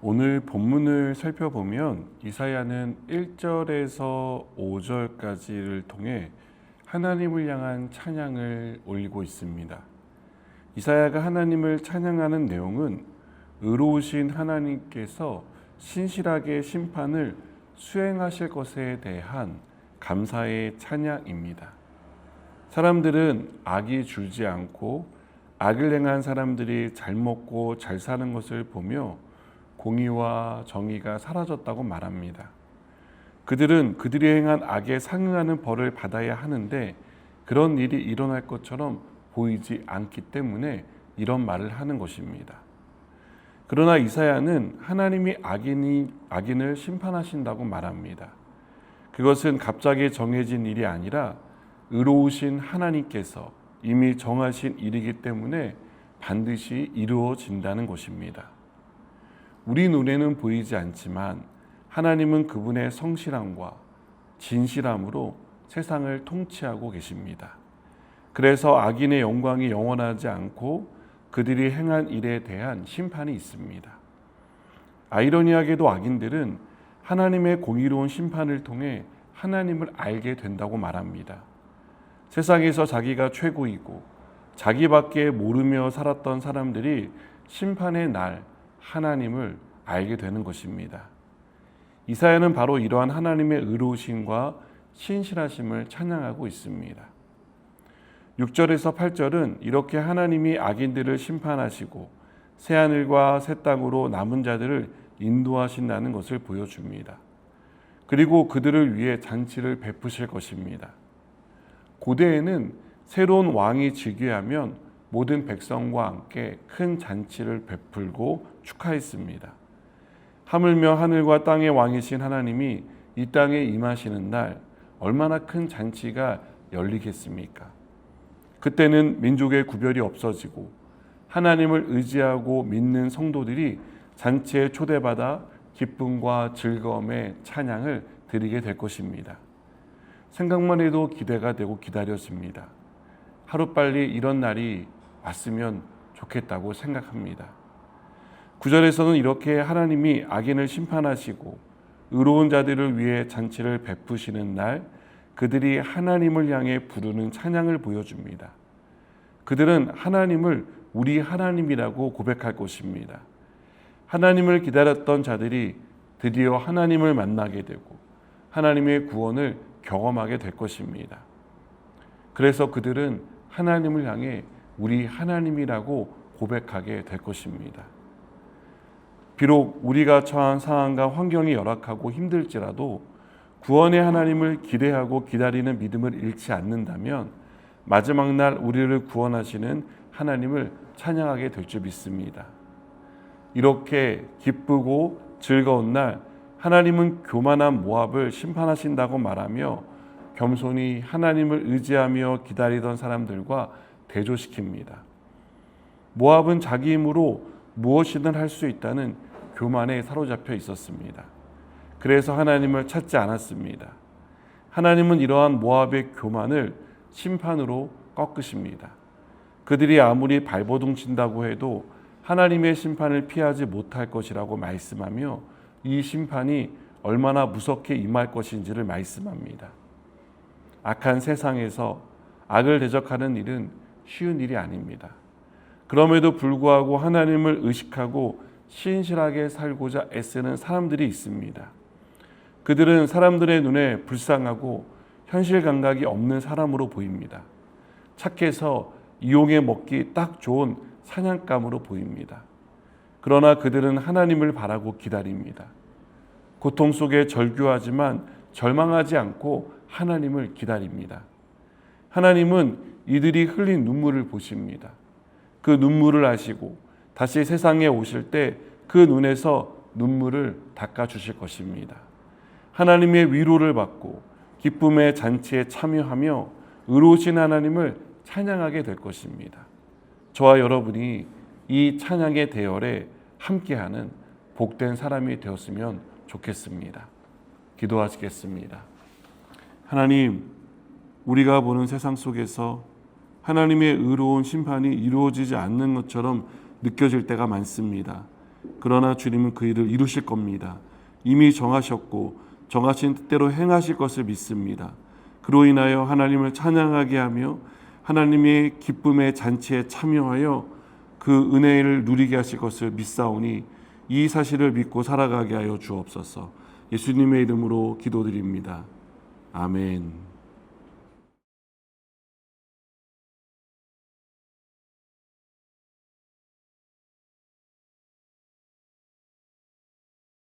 오늘 본문을 살펴보면 이사야는 1절에서 5절까지를 통해 하나님을 향한 찬양을 올리고 있습니다. 이사야가 하나님을 찬양하는 내용은 의로우신 하나님께서 신실하게 심판을 수행하실 것에 대한 감사의 찬양입니다. 사람들은 악이 줄지 않고 악을 행한 사람들이 잘 먹고 잘 사는 것을 보며 공의와 정의가 사라졌다고 말합니다. 그들은 그들이 행한 악에 상응하는 벌을 받아야 하는데 그런 일이 일어날 것처럼 보이지 않기 때문에 이런 말을 하는 것입니다. 그러나 이사야는 하나님이 악인을 심판하신다고 말합니다. 그것은 갑자기 정해진 일이 아니라 의로우신 하나님께서 이미 정하신 일이기 때문에 반드시 이루어진다는 것입니다. 우리 눈에는 보이지 않지만 하나님은 그분의 성실함과 진실함으로 세상을 통치하고 계십니다. 그래서 악인의 영광이 영원하지 않고 그들이 행한 일에 대한 심판이 있습니다. 아이러니하게도 악인들은 하나님의 공의로운 심판을 통해 하나님을 알게 된다고 말합니다. 세상에서 자기가 최고이고 자기밖에 모르며 살았던 사람들이 심판의 날 하나님을 알게 되는 것입니다. 이사야는 바로 이러한 하나님의 의로우심과 신실하심을 찬양하고 있습니다. 6절에서 8절은 이렇게 하나님이 악인들을 심판하시고 새하늘과 새 땅으로 남은 자들을 인도하신다는 것을 보여줍니다. 그리고 그들을 위해 잔치를 베푸실 것입니다. 고대에는 새로운 왕이 즉위하면 모든 백성과 함께 큰 잔치를 베풀고 축하했습니다. 하물며 하늘과 땅의 왕이신 하나님이 이 땅에 임하시는 날 얼마나 큰 잔치가 열리겠습니까? 그때는 민족의 구별이 없어지고 하나님을 의지하고 믿는 성도들이 잔치에 초대받아 기쁨과 즐거움의 찬양을 드리게 될 것입니다. 생각만 해도 기대가 되고 기다려집니다. 하루빨리 이런 날이 왔으면 좋겠다고 생각합니다. 9절에서는 이렇게 하나님이 악인을 심판하시고 의로운 자들을 위해 잔치를 베푸시는 날 그들이 하나님을 향해 부르는 찬양을 보여줍니다. 그들은 하나님을 우리 하나님이라고 고백할 것입니다. 하나님을 기다렸던 자들이 드디어 하나님을 만나게 되고 하나님의 구원을 경험하게 될 것입니다. 그래서 그들은 하나님을 향해 우리 하나님이라고 고백하게 될 것입니다. 비록 우리가 처한 상황과 환경이 열악하고 힘들지라도 구원의 하나님을 기대하고 기다리는 믿음을 잃지 않는다면 마지막 날 우리를 구원하시는 하나님을 찬양하게 될 줄 믿습니다. 이렇게 기쁘고 즐거운 날 하나님은 교만한 모압을 심판하신다고 말하며 겸손히 하나님을 의지하며 기다리던 사람들과 대조시킵니다. 모압은 자기 힘으로 무엇이든 할 수 있다는 교만에 사로잡혀 있었습니다. 그래서 하나님을 찾지 않았습니다. 하나님은 이러한 모압의 교만을 심판으로 꺾으십니다. 그들이 아무리 발버둥 친다고 해도 하나님의 심판을 피하지 못할 것이라고 말씀하며 이 심판이 얼마나 무섭게 임할 것인지를 말씀합니다. 악한 세상에서 악을 대적하는 일은 쉬운 일이 아닙니다. 그럼에도 불구하고 하나님을 의식하고 신실하게 살고자 애쓰는 사람들이 있습니다. 그들은 사람들의 눈에 불쌍하고 현실 감각이 없는 사람으로 보입니다. 착해서 이용해 먹기 딱 좋은 사냥감으로 보입니다. 그러나 그들은 하나님을 바라고 기다립니다. 고통 속에 절규하지만 절망하지 않고 하나님을 기다립니다. 하나님은 이들이 흘린 눈물을 보십니다. 그 눈물을 아시고 다시 세상에 오실 때 그 눈에서 눈물을 닦아주실 것입니다. 하나님의 위로를 받고 기쁨의 잔치에 참여하며 의로우신 하나님을 찬양하게 될 것입니다. 저와 여러분이 이 찬양의 대열에 함께하는 복된 사람이 되었으면 좋겠습니다. 기도하시겠습니다. 하나님, 우리가 보는 세상 속에서 하나님의 의로운 심판이 이루어지지 않는 것처럼 느껴질 때가 많습니다. 그러나 주님은 그 일을 이루실 겁니다. 이미 정하셨고 정하신 뜻대로 행하실 것을 믿습니다. 그로 인하여 하나님을 찬양하게 하며 하나님의 기쁨의 잔치에 참여하여 그 은혜를 누리게 하실 것을 믿사오니 이 사실을 믿고 살아가게 하여 주옵소서. 예수님의 이름으로 기도드립니다. 아멘.